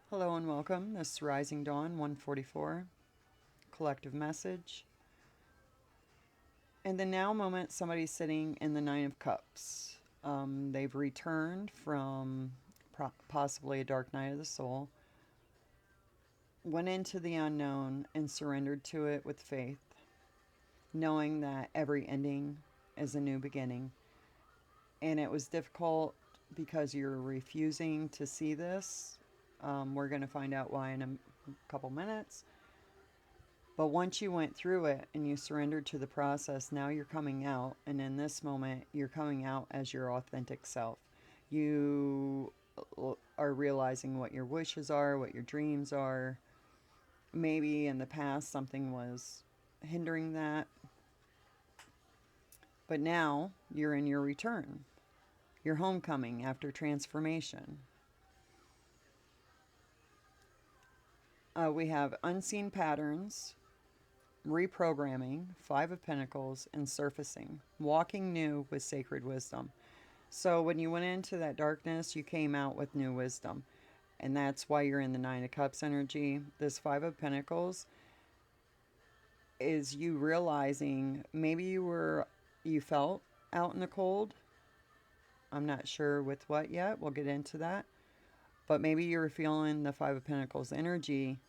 Hello and welcome. This is Rising Dawn 144, collective message. In the now moment, somebody's sitting in the Nine of Cups. They've returned from possibly a dark night of the soul, went into the unknown and surrendered to it with faith, knowing that every ending is a new beginning. And it was difficult because you're refusing to see this. We're going to find out why in a couple minutes. But once you went through it and you surrendered to the process, now you're coming out. And in this moment, you're coming out as your authentic self. You are realizing what your wishes are, what your dreams are. Maybe in the past something was hindering that. But now you're in your return, your homecoming after transformation. We have unseen patterns, reprogramming, Five of Pentacles, and surfacing, walking new with sacred wisdom. So when you went into that darkness, you came out with new wisdom. And that's why you're in the Nine of Cups energy. This Five of Pentacles is you realizing maybe you felt out in the cold. I'm not sure with what yet. We'll get into that. But maybe you were feeling the Five of Pentacles energy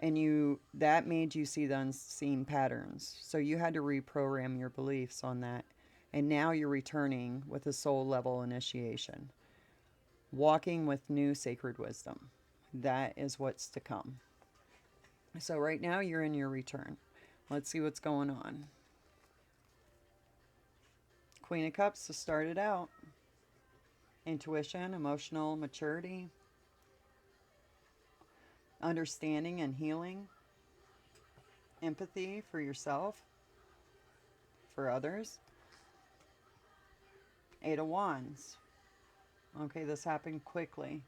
and that made you see the unseen patterns. So you had to reprogram your beliefs on that. And now you're returning with a soul level initiation, walking with new sacred wisdom. That is what's to come. So right now you're in your return. Let's see what's going on. Queen of Cups to start it out. Intuition, emotional maturity, understanding and healing, empathy for yourself, for others. Eight of Wands. Okay, this happened quickly.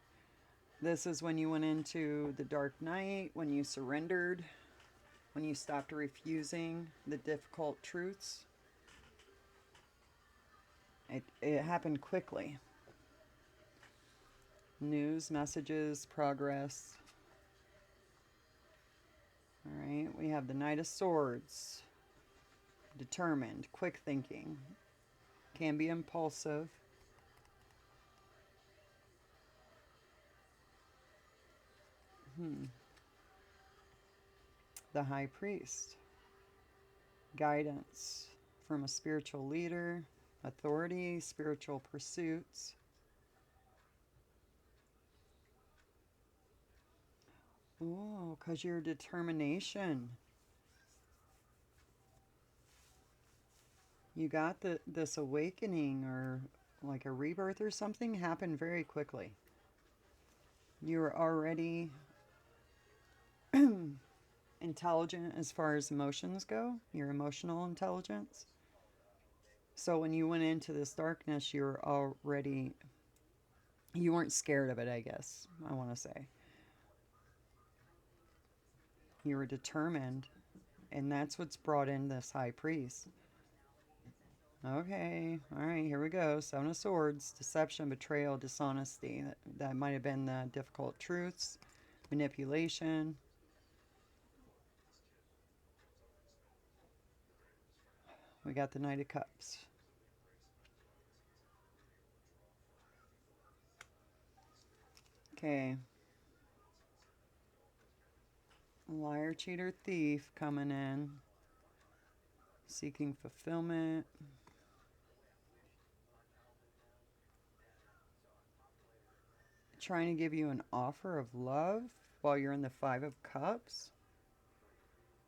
This is when you went into the dark night, when you surrendered, when you stopped refusing the difficult truths. It happened quickly. News, messages, progress. All right, we have the Knight of Swords. Determined, quick thinking. Can be impulsive. The High Priest. Guidance from a spiritual leader, authority, spiritual pursuits. Oh, because your determination. You got this awakening or like a rebirth or something happened very quickly. You were already intelligent as far as emotions go, your emotional intelligence. So when you went into this darkness, you weren't scared of it, I guess, I want to say. You were determined, and that's what's brought in this High Priest. Okay, all right, here we go. Seven of Swords, deception, betrayal, dishonesty. That might have been the difficult truths, manipulation. We got the Knight of Cups. Okay. Liar, cheater, thief coming in. Seeking fulfillment. Trying to give you an offer of love while you're in the Five of Cups.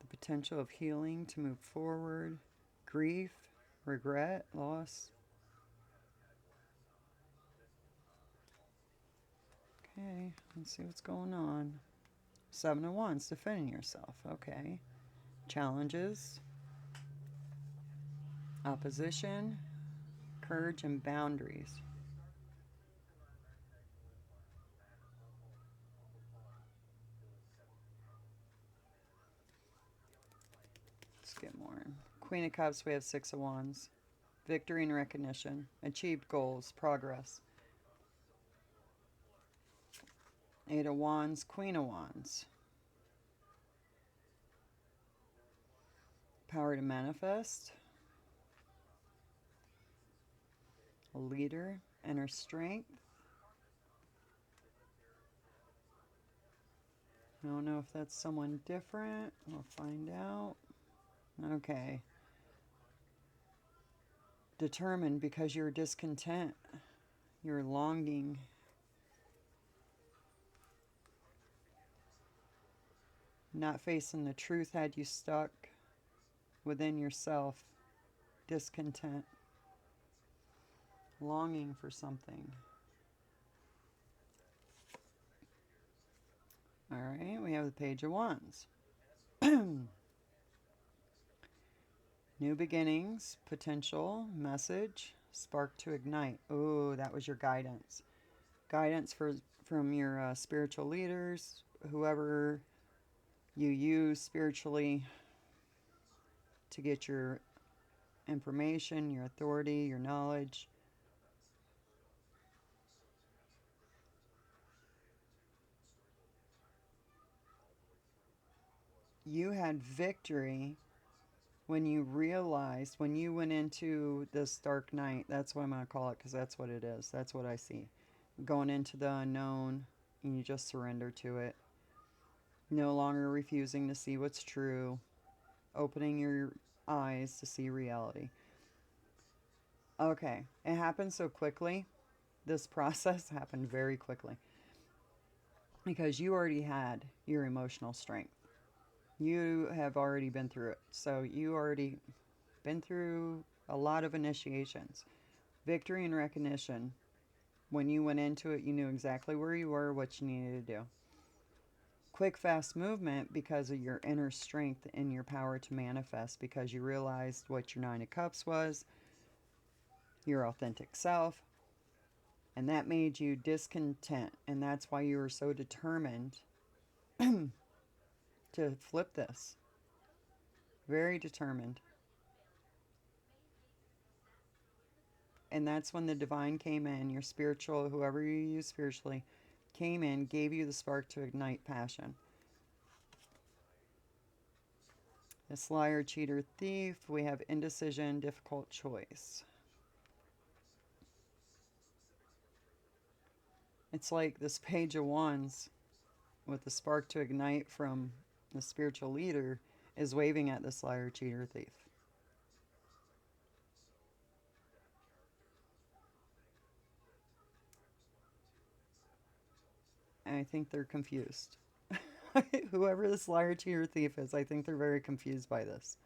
The potential of healing to move forward. Grief, regret, loss. Okay, let's see what's going on. Seven of Wands, defending yourself. Okay. Challenges, opposition, courage, and boundaries. Let's get more. Queen of Cups, we have Six of Wands. Victory and recognition, achieved goals, progress. Eight of Wands, Queen of Wands. Power to manifest. A leader, inner strength. I don't know if that's someone different. We'll find out. Okay. Determined because you're discontent. You're longing. Not facing the truth had you stuck within yourself. Discontent. Longing for something. All right, we have the Page of Wands. New beginnings, potential, message, spark to ignite. Oh, that was your guidance. Guidance from your spiritual leaders, whoever you use spiritually to get your information, your authority, your knowledge. You had victory when you realized, when you went into this dark night. That's what I'm going to call it, because that's what it is. That's what I see. Going into the unknown, and you just surrender to it. No longer refusing to see what's true. Opening your eyes to see reality. Okay, it happened so quickly. This process happened very quickly because you already had your emotional strength. You have already been through it. So you already been through a lot of initiations. Victory and recognition. When you went into it, you knew exactly where you were, what you needed to do. Quick, fast movement because of your inner strength and your power to manifest, because you realized what your Nine of Cups was, your authentic self, and that made you discontent. And that's why you were so determined to flip this. Very determined. And that's when the divine came in, your spiritual, whoever you use spiritually, came in, gave you the spark to ignite passion. This liar, cheater, thief, we have indecision, difficult choice. It's like this Page of Wands with the spark to ignite from the spiritual leader is waving at this liar, cheater, thief. And I think they're confused. Whoever this liar, cheater, thief is, I think they're very confused by this.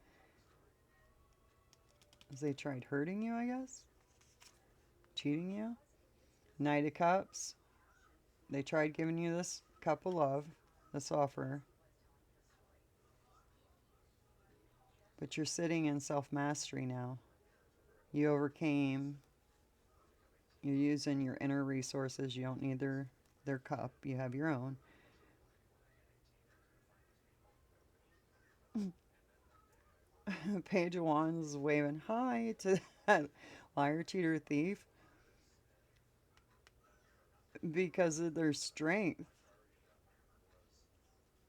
As they tried hurting you, I guess? Cheating you? Knight of Cups. They tried giving you this cup of love, this offer. But you're sitting in self-mastery now. You overcame. You're using your inner resources. You don't need their cup. You have your own. Page of Wands is waving hi to that liar, cheater, thief because of their strength.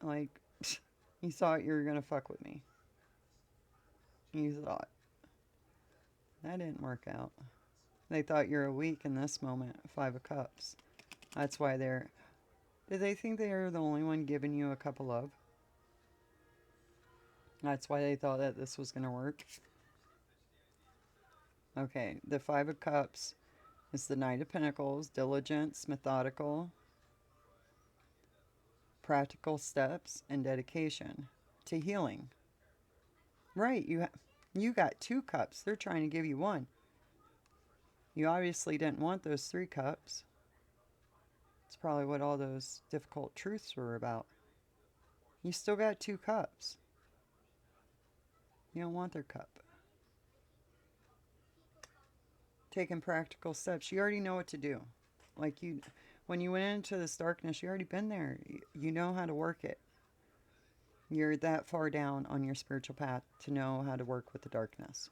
Like, you thought you were going to fuck with me. You thought. That didn't work out. They thought you were weak in this moment. Five of Cups. That's why they're... Did they think they were the only one giving you a cup of love? That's why they thought that this was going to work. Okay, the Five of Cups is the Knight of Pentacles, diligence, methodical, practical steps, and dedication to healing. Right, you got two cups. They're trying to give you one. You obviously didn't want those three cups. It's probably what all those difficult truths were about. You still got two cups. You don't want their cup. Taking practical steps. You already know what to do. Like when you went into this darkness, you already been there. You know how to work it. You're that far down on your spiritual path to know how to work with the darkness.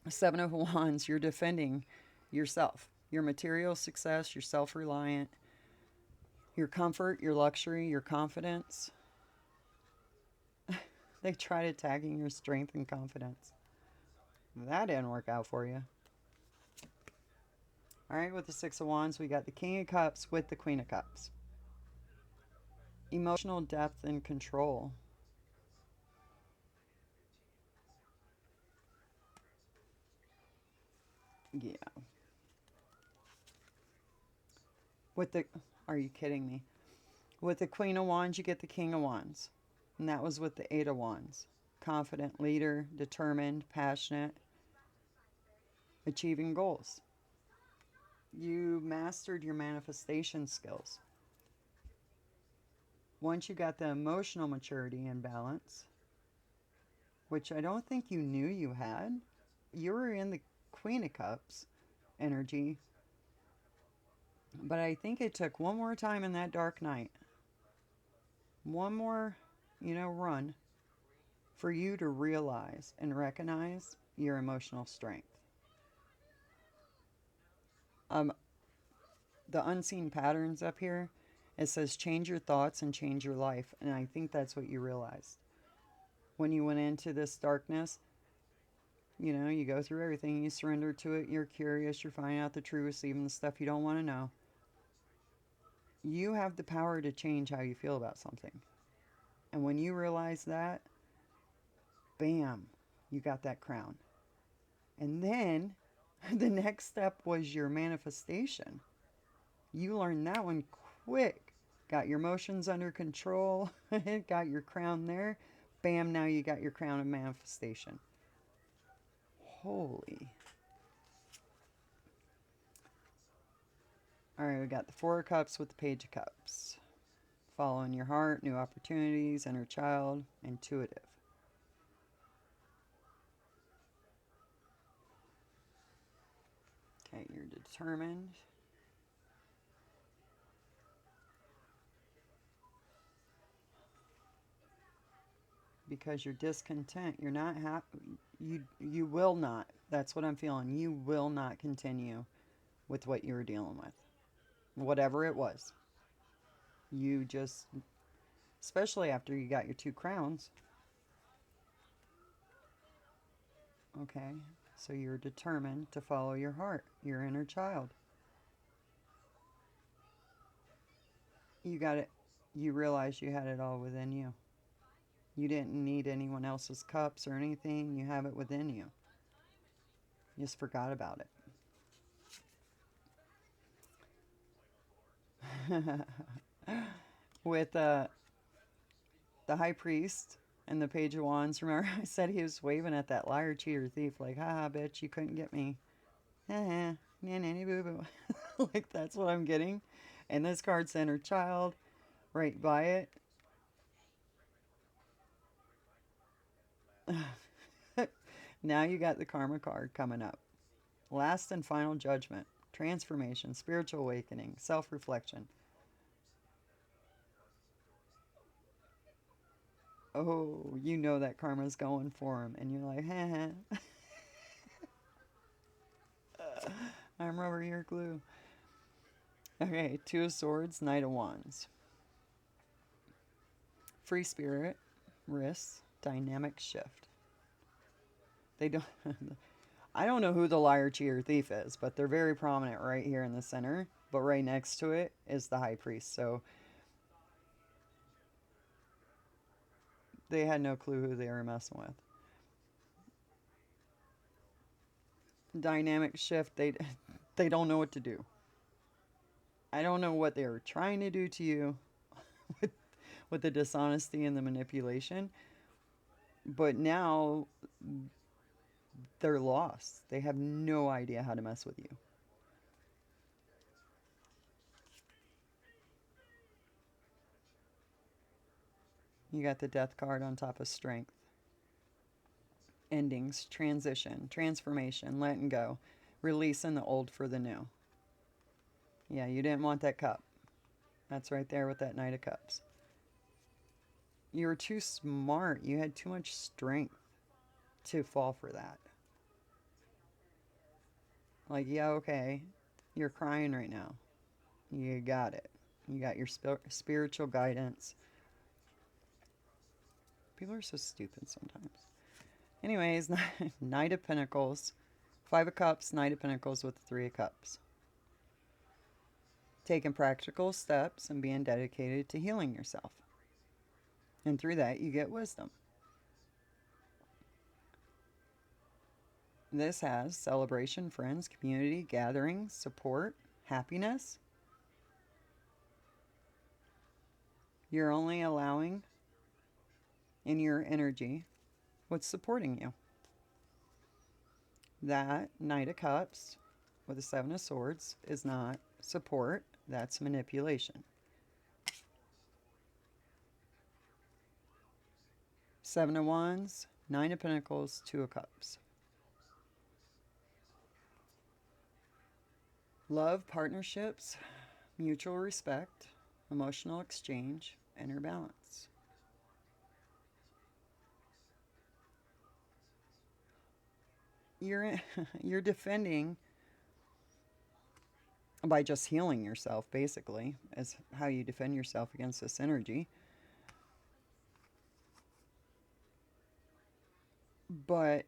Seven of Wands, you're defending yourself. Your material success, you're self-reliant. Your comfort, your luxury, your confidence. They tried attacking your strength and confidence. That didn't work out for you. All right, with the Six of Wands, we got the King of Cups with the Queen of Cups. Emotional depth and control. Yeah. With the, are you kidding me? With the Queen of Wands, you get the King of Wands. And that was with the Eight of Wands. Confident leader, determined, passionate, achieving goals. You mastered your manifestation skills. Once you got the emotional maturity and balance, which I don't think you knew you had, you were in the Queen of Cups energy, but I think it took one more time in that dark night, one more, run for you to realize and recognize your emotional strength. Um, the unseen patterns up here, it says change your thoughts and change your life. And I think that's what you realized. When you went into this darkness, you go through everything, you surrender to it, you're curious, you're finding out the truth, even the stuff you don't want to know. You have the power to change how you feel about something. And when you realize that, bam, you got that crown. And then the next step was your manifestation. You learned that one quick. Got your emotions under control, got your crown there. Bam, now you got your crown of manifestation. Holy. All right, we got the Four of Cups with the Page of Cups. Following your heart, new opportunities, inner child, intuitive. Okay, you're determined. Because you're discontent. You're not happy. You will not. That's what I'm feeling. You will not continue with what you were dealing with. Whatever it was. You just, especially after you got your two crowns. Okay, so you're determined to follow your heart, your inner child. You got it. You realize you had it all within you. You didn't need anyone else's cups or anything. You have it within you. You just forgot about it. With the high priest and the page of wands, remember I said he was waving at that liar, cheater, thief, like, haha, bitch, you couldn't get me. Haha, nanny boo boo. Like, that's what I'm getting. And this card's inner child right by it. Now you got the karma card coming up. Last and final judgment, transformation, spiritual awakening, self-reflection. Oh, you know that karma's going for him, and you're like, haha. I'm rubber, you're glue. Okay, Two of Swords, Knight of Wands. Free spirit, risks, dynamic shift. They don't. I don't know who the liar, cheater, thief is, but they're very prominent right here in the center. But right next to it is the high priest. So they had no clue who they were messing with. Dynamic shift. They don't know what to do. I don't know what they were trying to do to you with with the dishonesty and the manipulation. But now they're lost. They have no idea how to mess with you. You got the death card on top of strength. Endings, transition, transformation, letting go, releasing the old for the new. Yeah, you didn't want that cup. That's right there with that Knight of Cups. You were too smart. You had too much strength to fall for that. Like, yeah, okay, you're crying right now. You got it. You got your spiritual guidance. People are so stupid sometimes. Anyways, Knight of Pentacles, Five of Cups, Knight of Pentacles with the Three of Cups. Taking practical steps and being dedicated to healing yourself. And through that, you get wisdom. This has celebration, friends, community, gatherings, support, happiness. You're only allowing in your energy what's supporting you. That Knight of Cups with the Seven of Swords is not support, that's manipulation. Seven of Wands, Nine of Pentacles, Two of Cups. Love, partnerships, mutual respect, emotional exchange, inner balance. You're defending by just healing yourself, basically, is how you defend yourself against this energy. But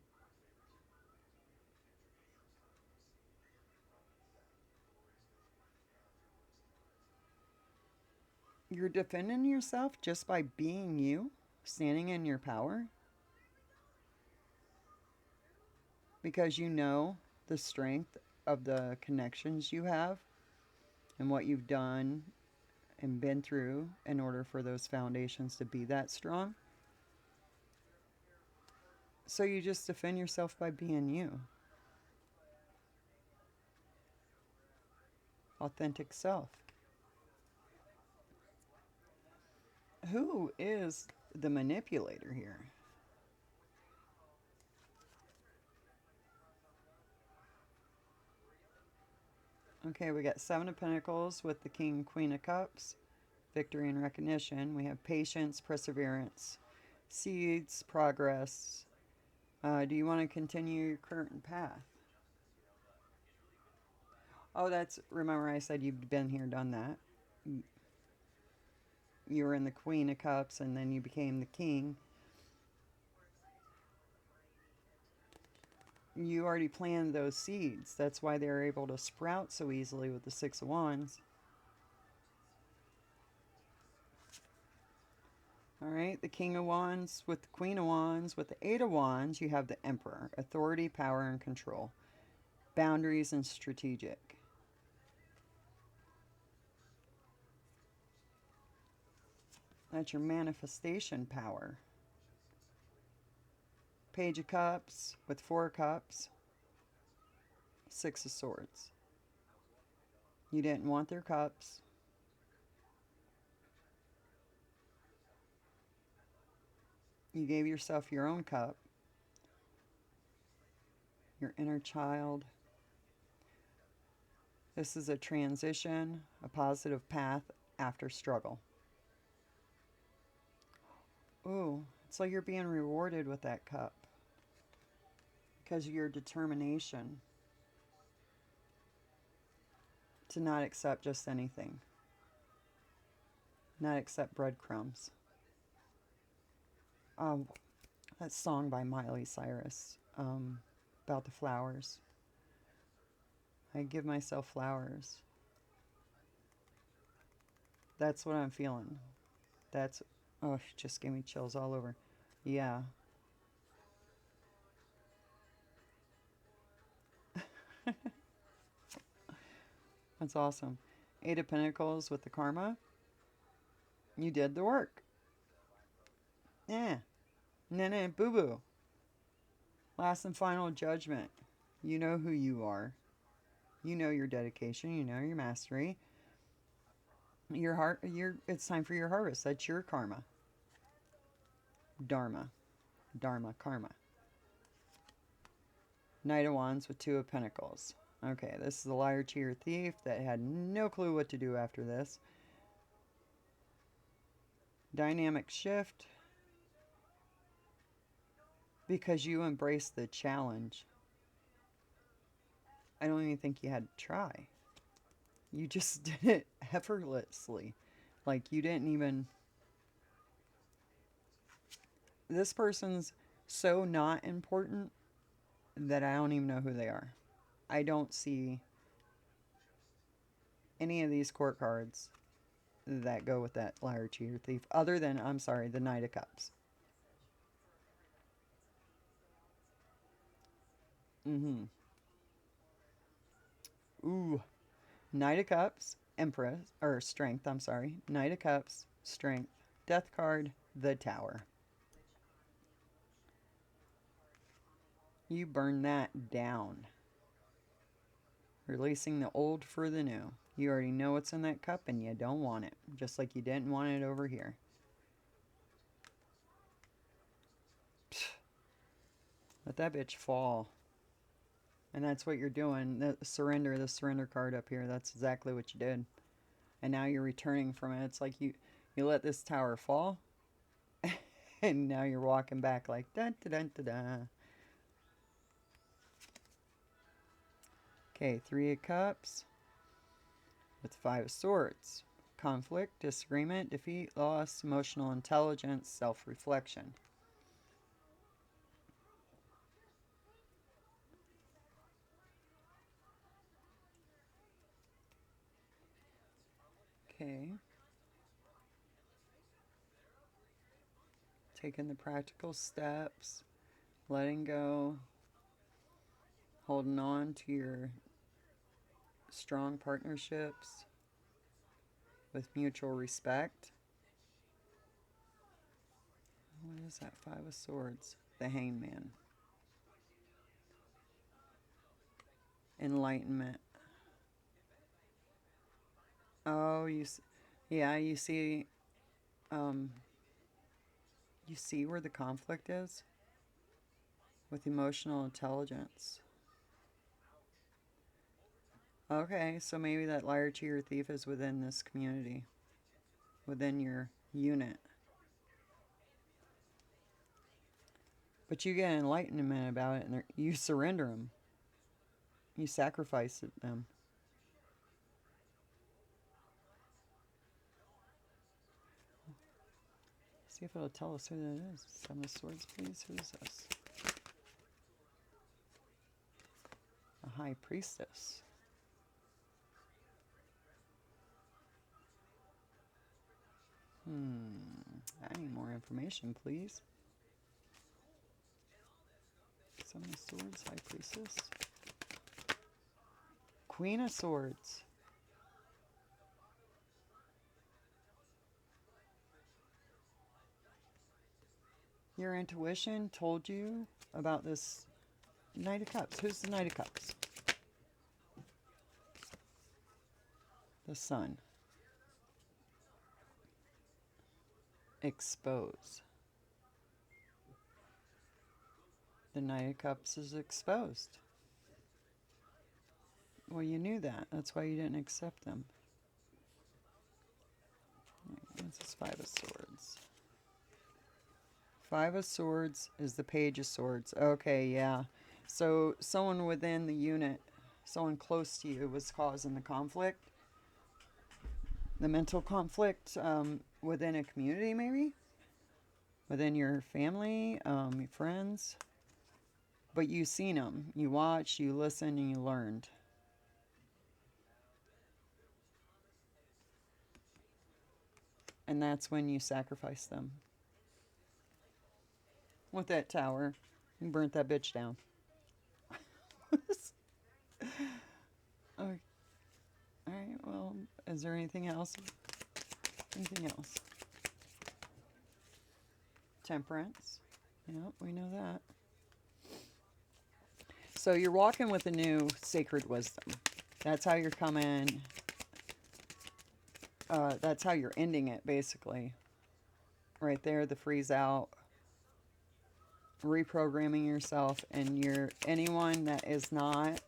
you're defending yourself just by being you, standing in your power, because you know the strength of the connections you have and what you've done and been through in order for those foundations to be that strong. So you just defend yourself by being you. Authentic self. Who is the manipulator here? Okay, we got Seven of Pentacles with the King, Queen of Cups. Victory and recognition. We have patience, perseverance, seeds, progress. Do you want to continue your current path? Oh, remember I said you've been here, done that. You were in the Queen of Cups and then you became the King. You already planted those seeds. That's why they're able to sprout so easily with the Six of Wands. All right, the King of Wands with the Queen of Wands. With the Eight of Wands, you have the Emperor. Authority, power, and control. Boundaries and strategic. That's your manifestation power. Page of Cups with Four of Cups. Six of Swords. You didn't want their cups. You gave yourself your own cup. Your inner child. This is a transition, a positive path after struggle. Ooh, it's like you're being rewarded with that cup because of your determination to not accept just anything, not accept breadcrumbs. That song by Miley Cyrus about the flowers. I give myself flowers. That's what I'm feeling. Oh, it just gave me chills all over. Yeah. That's awesome. Eight of Pentacles with the Karma. You did the work. Yeah. Nah, boo-boo. Last and final judgment. You know who you are. You know your dedication. You know your mastery. Your heart. It's time for your harvest. That's your karma. Dharma. Dharma, karma. Knight of Wands with Two of Pentacles. Okay, this is the liar, cheater, thief that had no clue what to do after this. Dynamic shift. Because you embraced the challenge. I don't even think you had to try. You just did it effortlessly. Like you didn't even. This person's so not important that I don't even know who they are. I don't see any of these court cards that go with that liar, cheater, thief, other than, I'm sorry, the Knight of Cups. Mm-hmm. Ooh. Knight of Cups, Empress, or Strength, I'm sorry. Knight of Cups, Strength, Death card, the Tower. You burn that down. Releasing the old for the new. You already know what's in that cup and you don't want it. Just like you didn't want it over here. Let that bitch fall. And that's what you're doing. The surrender card up here. That's exactly what you did. And now you're returning from it. It's like you let this tower fall. And now you're walking back like da da da da da. Okay, Three of Cups with Five of Swords. Conflict, disagreement, defeat, loss, emotional intelligence, self-reflection. Okay. Taking the practical steps, letting go, holding on to your strong partnerships with mutual respect. What is that? Five of Swords. The Hangman. Enlightenment. Oh, yeah, um, you see where the conflict is with emotional intelligence. Okay, so maybe that liar, cheater, thief is within this community, within your unit. But you get enlightenment about it, and you surrender them. You sacrifice them. See if it'll tell us who that is. Seven of Swords, please. Who is this? A High Priestess. I need more information, please. Seven of Swords, High Priestess. Queen of Swords. Your intuition told you about this Knight of Cups. Who's the Knight of Cups? The Sun. Expose. The Knight of Cups is exposed. Well, you knew that. That's why you didn't accept them. This is Five of Swords. Five of Swords is the Page of Swords. Okay, yeah. So someone within the unit, someone close to you was causing the conflict. The mental conflict within a community, maybe? Within your family, your friends. But you seen them. You watched, you listened, and you learned. And that's when you sacrifice them. With that tower. You burnt that bitch down. Okay. Alright, well, is there anything else? Anything else? Temperance. Yep, we know that. So you're walking with a new sacred wisdom. That's how you're coming. That's how you're ending it, basically. Right there, the freeze out. Reprogramming yourself, and you're anyone that is not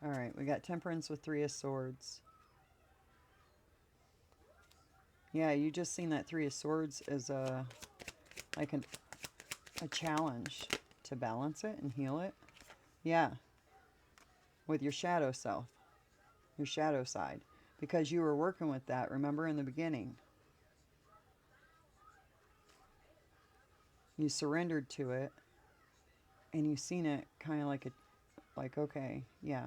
all right. We got Temperance with Three of Swords. Yeah, you just seen that Three of Swords as a challenge to balance it and heal it. Yeah, with your shadow self, your shadow side. Because you were working with that, remember in the beginning. You surrendered to it, and you seen it kind of like, okay, yeah,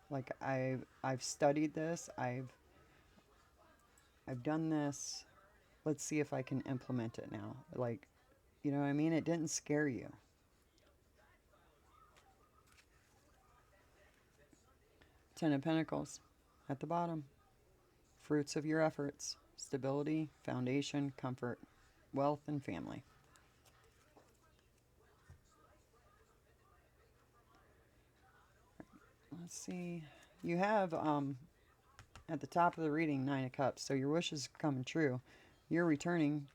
like I've studied this, I've done this. Let's see if I can implement it now. Like, you know what I mean? It didn't scare you. Ten of Pentacles at the bottom. Fruits of your efforts. Stability, foundation, comfort, wealth, and family. Let's see. You have at the top of the reading, Nine of Cups. So your wish is coming true. You're returning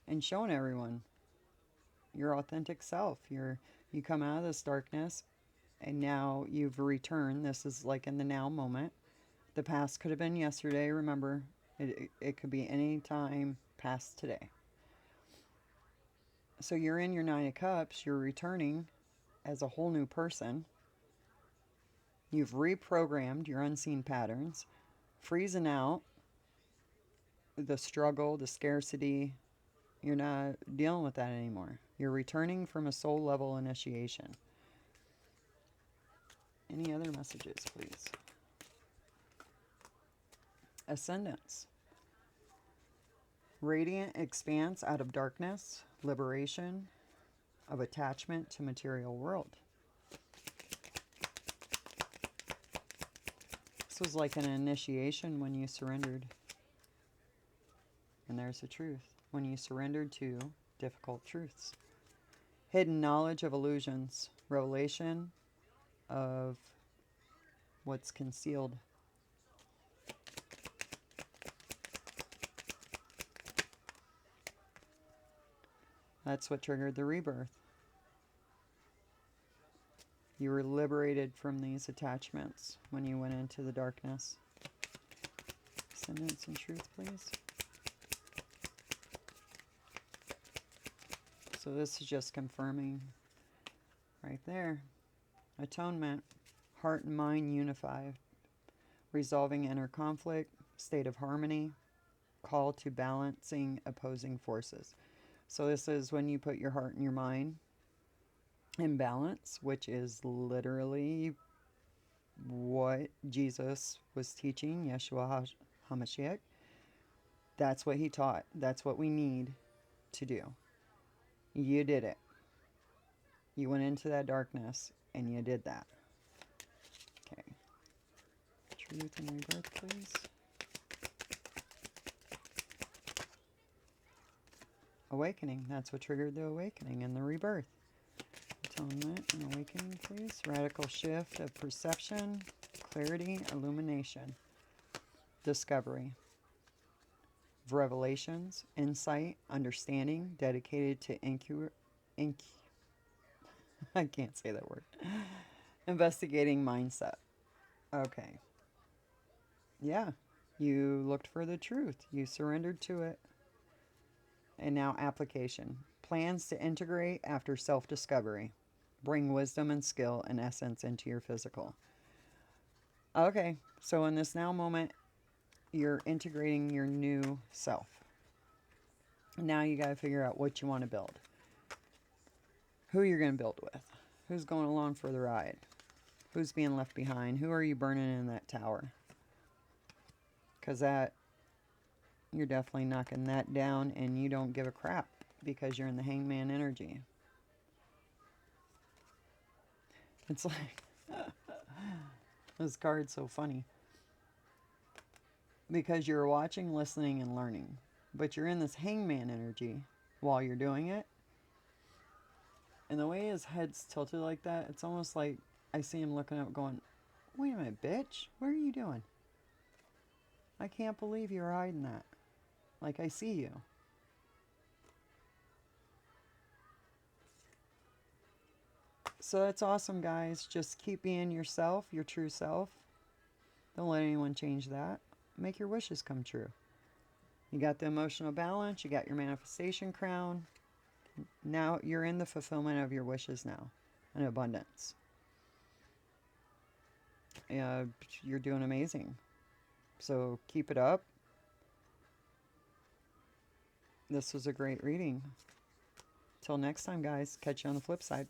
and showing everyone your authentic self. You come out of this darkness, and now you've returned. This is like in the now moment. The past could have been yesterday. Remember, it could be any time past today. So you're in your Nine of Cups. You're returning as a whole new person. You've reprogrammed your unseen patterns, freezing out the struggle, the scarcity. You're not dealing with that anymore. You're returning from a soul level initiation. Any other messages, please? Ascendance. Radiant expanse out of darkness. Liberation of attachment to material world. This was like an initiation when you surrendered. And there's the truth. When you surrendered to difficult truths. Hidden knowledge of illusions. Revelation of what's concealed. That's what triggered the rebirth. You were liberated from these attachments when you went into the darkness. Ascendance and truth, please. So this is just confirming right there. Atonement. Heart and mind unified. Resolving inner conflict. State of harmony. Call to balancing opposing forces. So this is when you put your heart and your mind in balance, which is literally what Jesus was teaching, Yeshua HaMashiach. That's what he taught. That's what we need to do. You did it. You went into that darkness and you did that. Okay. Truth and rebirth, please. Awakening. That's what triggered the awakening and the rebirth. Atonement and awakening, please. Radical shift of perception, clarity, illumination, discovery, revelations, insight, understanding, dedicated to I can't say that word. Investigating mindset. Okay. Yeah. You looked for the truth. You surrendered to it. And now application. Plans to integrate after self-discovery. Bring wisdom and skill and essence into your physical. Okay, so in this now moment, you're integrating your new self. Now you got to figure out what you want to build. Who you're going to build with. Who's going along for the ride. Who's being left behind. Who are you burning in that tower? Because you're definitely knocking that down and you don't give a crap because you're in the hangman energy. It's like, this card's so funny. Because you're watching, listening, and learning. But you're in this hangman energy while you're doing it. And the way his head's tilted like that, it's almost like I see him looking up going, wait a minute, bitch, what are you doing? I can't believe you're hiding that. Like, I see you. So that's awesome, guys. Just keep being yourself, your true self. Don't let anyone change that. Make your wishes come true. You got the emotional balance. You got your manifestation crown. Now you're in the fulfillment of your wishes now, in abundance. Uh, you're doing amazing. So keep it up. This was a great reading. Till next time, guys. Catch you on the flip side.